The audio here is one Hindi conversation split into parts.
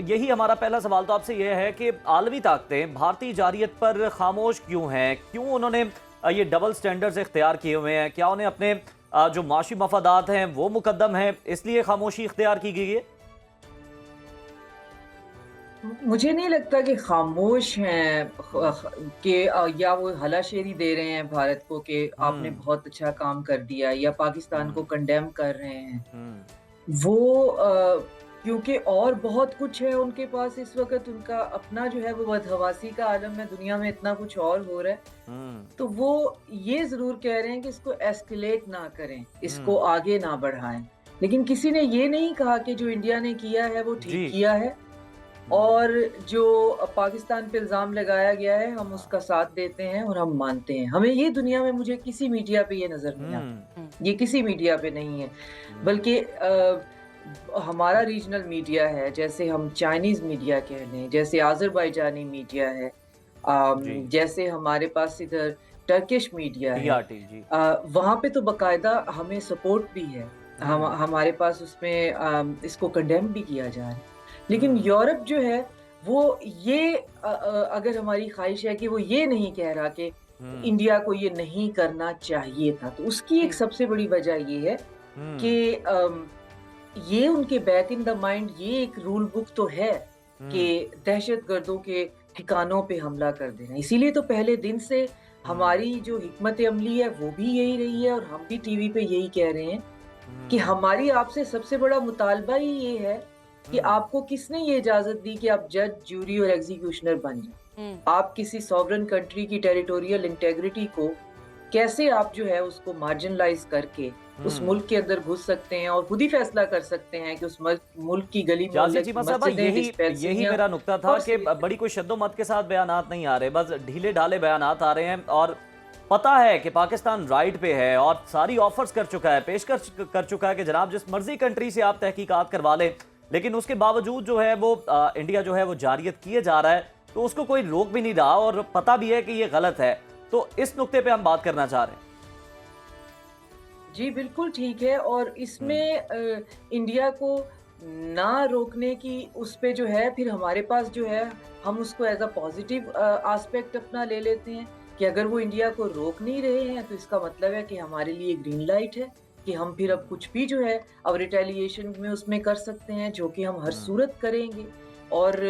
यही हमारा पहला सवाल तो आपसे यह है कि आलमी ताकतें भारतीय जारियत पर खामोश क्यों हैं? क्यों उन्होंने ये डबल स्टैंडर्ड्स इख्तियार किए हुए हैं? क्या उन्हें अपने जो माशी मफादात हैं वो मुकद्दम है, इसलिए खामोशी इख्तियार की गई है? मुझे नहीं लगता कि खामोश हैं कि या वो हलाशेरी दे रहे हैं भारत को कि आपने हम्म। बहुत अच्छा काम कर दिया या पाकिस्तान को हम्म। कंडेम कर रहे हैं। हम्म। वो क्योंकि और बहुत कुछ है उनके पास इस वक़्त उनका अपना जो है वो बदहवासी का आलम है, दुनिया में इतना कुछ और हो रहा है। हम्म। तो वो ये ज़रूर कह रहे हैं कि इसको एस्केलेट ना करें, इसको हम्म। आगे ना बढ़ाएँ। लेकिन किसी ने ये नहीं कहा कि जो इंडिया ने किया है वो जी। ठीक किया है। हम्म। और जो पाकिस्तान पे इल्ज़ाम लगाया गया है, हम उसका साथ देते हैं और हम मानते हैं। हमें ये दुनिया में मुझे किसी मीडिया पे ये नज़र नहीं हम्म। आता। ये किसी मीडिया पे नहीं है। हम्म। बल्कि हमारा रीजनल मीडिया है, जैसे हम चाइनीज़ मीडिया कह लें, जैसे आज़रबाईजानी मीडिया है, जी। जैसे हमारे पास इधर टर्किश मीडिया है। टीआरटी जी। वहाँ पे तो बाकायदा हमें सपोर्ट भी है। हम्म। हमारे पास उसमें इसको कंडेम भी किया जा रहा है। लेकिन हम्म। यूरोप जो है वो ये अगर हमारी ख़्वाहिश है कि वो ये नहीं कह रहा कि हम्म। इंडिया को ये नहीं करना चाहिए था, तो उसकी एक जी। सबसे बड़ी वजह ये है हम्म। कि ये उनके बैक इन द माइंड ये एक रूल बुक तो है कि हम्म। दहशतगर्दों के ठिकानों पे हमला कर देना। इसीलिए तो पहले दिन से हम्म। हमारी जो हिकमत अमली है वो भी यही रही है और हम भी टीवी पे यही कह रहे हैं कि हम्म। हमारी आपसे सबसे बड़ा मुतालबा ही ये है कि हम्म। आपको किसने ये इजाज़त दी कि आप जज, ज्यूरी और एग्ज़ीक्यूशनर बन जाएँ? हुँ। आप किसी सॉवरेन कंट्री की टेरिटोरियल इंटीग्रिटी को कैसे आप जो है उसको मार्जिनलाइज़ करके उस हम्म। मुल्क के अंदर घुस सकते हैं और खुद ही फैसला कर सकते हैं कि उस मुल्क की गली जाज़ी मोहल्ले जी की मसला मस्जिदें, यही यही डिस्पेंसरियाँ मेरा नुक्ता था और कि सिविक बड़ी कोई शद्दोमत के साथ बयानात नहीं आ रहे, बस ढीले ढाले बयानात आ रहे हैं। और पता है कि पाकिस्तान राइट पे है और सारी ऑफर्स कर चुका है, पेशकश कर चुका है कि जनाब जिस मर्जी कंट्री से आप तहकीकात करवा लें, लेकिन उसके बावजूद जो है वो इंडिया जो है वो जारियत किए जा रहा है, तो उसको कोई रोक भी नहीं रहा और पता भी है कि ये गलत है। तो इस नुक्ते पे हम बात करना चाह रहे हैं। जी, बिल्कुल ठीक है और हम्म। इसमें इंडिया को ना रोकने की उस पे जो है फिर हमारे पास जो है हम उसको एज़ अ पॉज़िटिव एस्पेक्ट अपना ले लेते हैं कि अगर वो इंडिया को रोक नहीं रहे हैं तो इसका मतलब है कि हमारे लिए ग्रीन लाइट है कि हम फिर अब कुछ भी जो है अब रिटेलिएशन में उसमें कर सकते हैं जो कि हम हर हम्म। सूरत करेंगे। और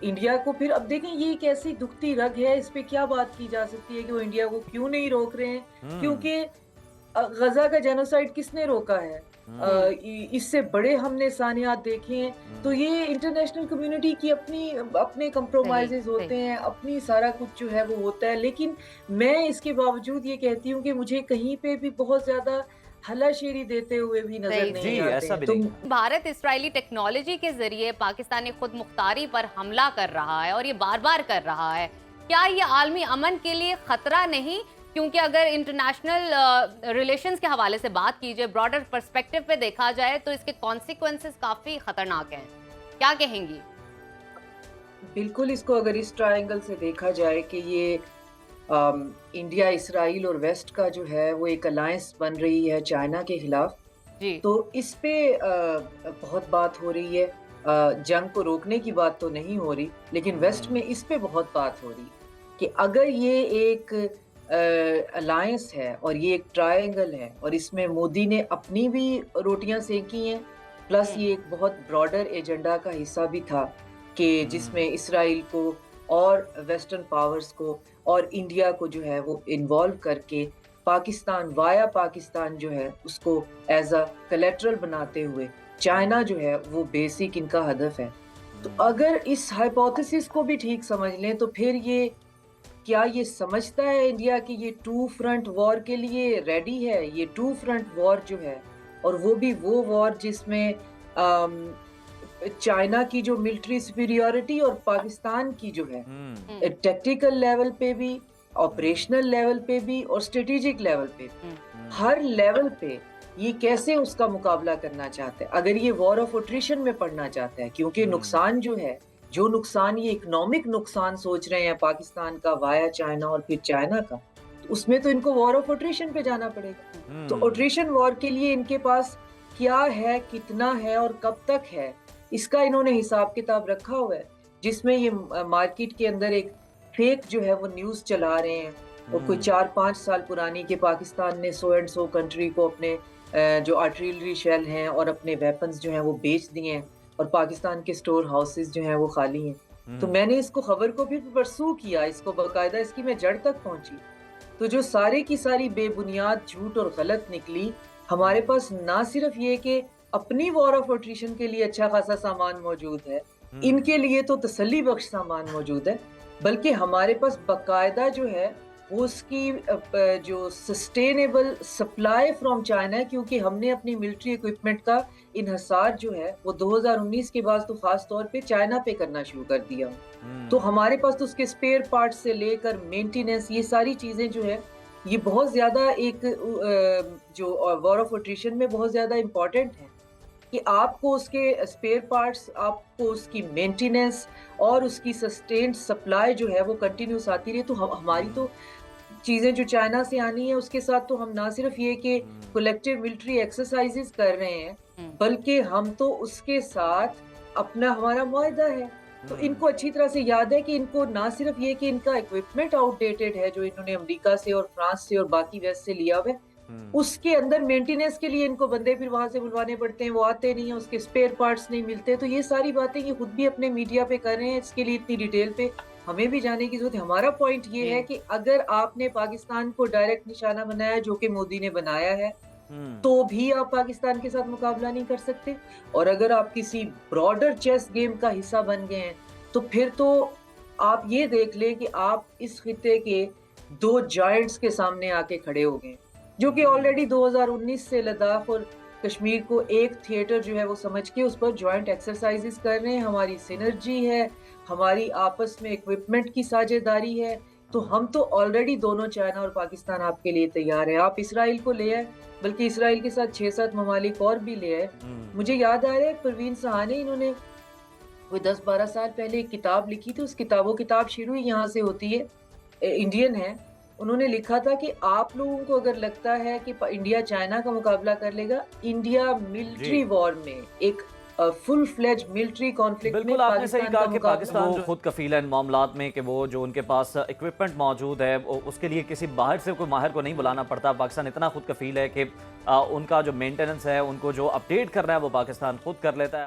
इंडिया को फिर अब देखें ये एक ऐसी दुखती रग है, इस पे क्या बात की जा सकती है कि वो इंडिया को क्यों नहीं रोक रहे हैं? हम्म। क्योंकि गज़ा का जेनोसाइड किसने रोका है? हुँ। इससे बड़े हमने सानियात देखे हैं, तो हम्म। ये इंटरनेशनल कम्युनिटी की अपने सही, कंप्रोमाइज़ेज़ होते सही। हैं, अपनी सारा कुछ जो है वो होता है। लेकिन मैं इसके बावजूद ये कहती हूँ कि मुझे कहीं पे भी बहुत ज़्यादा हलाशेरी देते हुए भी नज़र सही, जी, नहीं सही। आते ऐसा हैं। भी तो नहीं। भारत इज़राइली टेक्नोलॉजी के ज़रिए पाकिस्तानी खुद मुख्तारी पर हमला कर रहा है और ये बार-बार कर रहा है। क्या ये आलमी अमन के लिए खतरा नहीं? क्योंकि अगर इंटरनेशनल रिलेशंस के हवाले से बात की जाए, ब्रॉडर पर्सपेक्टिव पे देखा जाए तो इसके कॉन्सिक्वेंसेस काफ़ी खतरनाक हैं। क्या कहेंगी? बिल्कुल इसको अगर इस ट्रायंगल से देखा जाए कि ये इंडिया, इसराइल और वेस्ट का जो है वो एक अलायंस बन रही है चाइना के खिलाफ, जी। तो इस पे बहुत बात हो रही है। जंग को रोकने की बात तो नहीं हो रही, लेकिन वेस्ट हम्म। में इस पे बहुत बात हो रही है कि अगर ये एक अलायंस है और ये एक ट्रायंगल है और इसमें मोदी ने अपनी भी रोटियां सेंकी हैं, प्लस हुँ। ये एक बहुत ब्रॉडर एजेंडा का हिस्सा भी था कि जिसमें हम्म। इसराइल को और वेस्टर्न पावर्स को और इंडिया को जो है वो इन्वॉल्व करके पाकिस्तान वाया पाकिस्तान जो है उसको एज अ कलेटरल बनाते हुए चाइना हम्म। जो है वो बेसिक इनका हदफ है। तो हम्म। अगर इस हाइपोथेसिस को भी ठीक समझ लें तो फिर ये क्या ये समझता है इंडिया कि ये टू फ्रंट वॉर के लिए रेडी है? ये टू फ्रंट वॉर जो है और वो भी वो वॉर जिसमें चाइना की जो मिलिट्री सुपीरियॉरिटी और पाकिस्तान की जो है हम्म। हुँ, टैक्टिकल लेवल पे भी, हम्म। ऑपरेशनल लेवल पे भी और स्ट्रेटेजिक लेवल पे भी, हुँ। हम्म। हर लेवल पे ये कैसे उसका मुकाबला करना चाहता है। अगर ये वॉर ऑफ अट्रिशन में पड़ना चाहता है क्योंकि हम्म। नुकसान जो है, जो नुकसान ये इकोनॉमिक नुकसान सोच रहे हैं पाकिस्तान का वाया चाइना और फिर चाइना का, तो उसमें तो इनको वॉर ऑफ अट्रिशन पे जाना पड़ेगा। तो हम्म। अट्रिशन वॉर के लिए इनके पास क्या है, कितना है और कब तक है, इसका इन्होंने हिसाब किताब रखा हुआ है, जिसमें ये मार्केट के अंदर एक फेक जो है वो न्यूज़ चला रहे हैं और कोई 4-5 साल पुरानी कि पाकिस्तान ने सो एंड सो कंट्री को अपने जो आर्टिलरी शेल हैं और अपने वेपन्स जो हैं वो बेच दिए हैं और पाकिस्तान के स्टोर हाउसेस जो हैं वो खाली हैं। तो मैंने इसको खबर को फिर परसू किया, इसको बाकायदा इसकी मैं जड़ तक पहुंची। तो जो सारे की सारी बेबुनियाद झूठ और गलत निकली, हमारे पास ना सिर्फ ये कि अपनी वॉर ऑफ अट्रिशन के लिए अच्छा खासा सामान मौजूद है, इनके लिए तो तसल्ली बख्श सामान मौजूद है, बल्कि हमारे पास बाकायदा जो है वो उसकी जो सस्टेनेबल सप्लाई फ्रॉम चाइना है, क्योंकि हमने अपनी मिलिट्री इक्विपमेंट का इन्हसार जो है वो 2019 के बाद तो खास तौर पे चाइना पे करना शुरू कर दिया। तो हमारे पास तो उसके स्पेयर पार्ट्स से लेकर मेंटेनेंस, ये सारी चीजें जो है ये बहुत ज्यादा एक जो वॉर ऑफ अट्रिशन में बहुत ज्यादा इम्पोर्टेंट है कि आपको उसके स्पेयर पार्ट्स, आपको उसकी मेंटेनेंस और उसकी सस्टेन्ड सप्लाई जो है वो कंटिन्यूस आती रही। तो हमारी तो चीज़ें जो चाइना से आनी है उसके साथ तो हम ना सिर्फ ये कि कलेक्टिव मिलिट्री एक्सरसाइजेस कर रहे हैं, बल्कि हम तो उसके साथ अपना हमारा मुआहदा है। तो इनको अच्छी तरह से याद है कि इनको ना सिर्फ ये कि इनका इक्विपमेंट आउटडेटेड है जो इन्होंने अमेरिका से और फ्रांस से और बाकी वेस्ट से लिया हुआ है, उसके अंदर मेंटेनेंस के लिए इनको बंदे फिर वहां से बुलवाने पड़ते हैं, वो आते नहीं है, उसके स्पेयर पार्ट्स नहीं मिलते। तो ये सारी बातें ये खुद भी अपने मीडिया पे कर रहे हैं, इसके लिए इतनी डिटेल पे हमें भी जाने की जरूरत है। हमारा पॉइंट ये है कि अगर आपने पाकिस्तान को डायरेक्ट निशाना बनाया, जो कि मोदी ने बनाया है, तो भी आप पाकिस्तान के साथ मुकाबला नहीं कर सकते। और अगर आप किसी ब्रॉडर चेस गेम का हिस्सा बन गए हैं, तो फिर तो आप ये देख लें कि आप इस खिते के 2 जायंट्स के सामने आके खड़े हो गए, जो कि ऑलरेडी 2019 से लद्दाख और कश्मीर को एक थिएटर जो है वो समझ के उस पर जॉइंट एक्सरसाइजेस कर रहे हैं। हमारी सिनर्जी है, हमारी आपस में इक्विपमेंट की साझेदारी है, तो हम तो ऑलरेडी दोनों चाइना और पाकिस्तान आपके लिए तैयार है। आप इसराइल को ले आए, बल्कि इसराइल के साथ 6-7 ममालिक और भी ले आए। मुझे याद आ रहा है परवीन सहानी, इन्होंने कोई 10-12 साल पहले एक किताब लिखी थी, उस किताब शुरू ही यहाँ से होती है, इंडियन है। उन्होंने लिखा था कि आप लोगों को अगर लगता है कि इंडिया चाइना का मुकाबला कर लेगा, इंडिया मिलिट्री वॉर में एक फुल फ्लेज मिलिट्री कॉन्फ्लिक्ट में बिल्कुल आपने सही कहा कि पाकिस्तान वो खुद कफील है इन मामलात में कि वो जो उनके पास इक्विपमेंट मौजूद है उसके लिए किसी बाहर से कोई माहिर को नहीं बुलाना पड़ता। पाकिस्तान इतना खुद कफील है कि उनका जो मेंटेनेंस है, उनको जो अपडेट करना है वो पाकिस्तान खुद कर लेता है।